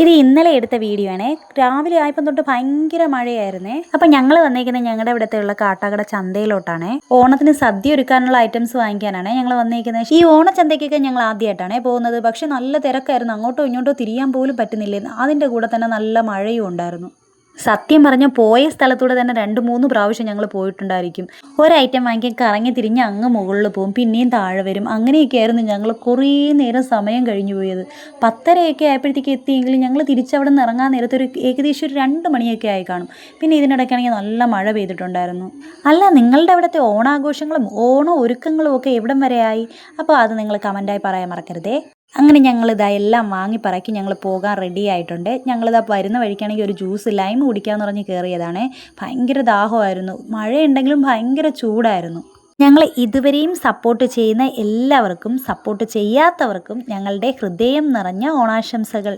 ഇത് ഇന്നലെ എടുത്ത വീഡിയോ ആണ്. രാവിലെ ആയപ്പം തൊട്ട് ഭയങ്കര മഴയായിരുന്നേ. അപ്പം ഞങ്ങൾ വന്നേക്കുന്നത് ഞങ്ങളുടെ ഇവിടുത്തെയുള്ള കാട്ടാക്കട ചന്തയിലോട്ടാണ്. ഓണത്തിന് സദ്യ ഒരുക്കാനുള്ള ഐറ്റംസ് വാങ്ങിക്കാനാണ് ഞങ്ങൾ വന്നേക്കുന്നത്. ഈ ഓണച്ചന്തയ്ക്കൊക്കെ ഞങ്ങൾ ആദ്യമായിട്ടാണ് പോകുന്നത്. പക്ഷെ നല്ല തിരക്കായിരുന്നു, അങ്ങോട്ടോ ഇങ്ങോട്ടോ തിരിയാൻ പോലും പറ്റുന്നില്ലായിരുന്നു. അതിൻ്റെ കൂടെ തന്നെ നല്ല മഴയും ഉണ്ടായിരുന്നു. സത്യം പറഞ്ഞാൽ പോയ സ്ഥലത്തൂടെ തന്നെ 2-3 പ്രാവശ്യം ഞങ്ങൾ പോയിട്ടുണ്ടായിരിക്കും. ഒരൈറ്റം വാങ്ങിക്കാൻ കറങ്ങി തിരിഞ്ഞ് അങ്ങ് മുകളിൽ പോകും, പിന്നെയും താഴെ വരും. അങ്ങനെയൊക്കെ ആയിരുന്നു ഞങ്ങൾ കുറേ നേരം സമയം കഴിഞ്ഞു പോയത്. 10:30 ആയപ്പോഴത്തേക്ക് എത്തിയെങ്കിലും ഞങ്ങൾ തിരിച്ചവിടെ നിന്ന് ഇറങ്ങാൻ നേരത്തെ ഏകദേശം ഒരു 2 മണിയൊക്കെ ആയി കാണും. പിന്നെ ഇതിനിടയ്ക്കാണെങ്കിൽ നല്ല മഴ പെയ്തിട്ടുണ്ടായിരുന്നു. അല്ല, നിങ്ങളുടെ അവിടുത്തെ ഓണാഘോഷങ്ങളും ഓണ ഒരുക്കങ്ങളും ഒക്കെ എവിടം വരെ ആയി? അപ്പോൾ അത് നിങ്ങൾ കമൻറ്റായി പറയാൻ മറക്കരുതേ. അങ്ങനെ ഞങ്ങളിതാ എല്ലാം വാങ്ങി പറക്കി ഞങ്ങൾ പോകാൻ റെഡി ആയിട്ടുണ്ട്. ഞങ്ങളിതാ വരുന്ന വഴിക്കാണെങ്കിൽ ഒരു ജ്യൂസ് ലൈം കുടിക്കാമെന്ന് പറഞ്ഞ് കയറിയതാണ്. ഭയങ്കര ദാഹമായിരുന്നു, മഴയുണ്ടെങ്കിലും ഭയങ്കര ചൂടായിരുന്നു. ഞങ്ങൾ ഇതുവരെയും സപ്പോർട്ട് ചെയ്യുന്ന എല്ലാവർക്കും, സപ്പോർട്ട് ചെയ്യാത്തവർക്കും ഞങ്ങളുടെ ഹൃദയം നിറഞ്ഞ ഓണാശംസകൾ.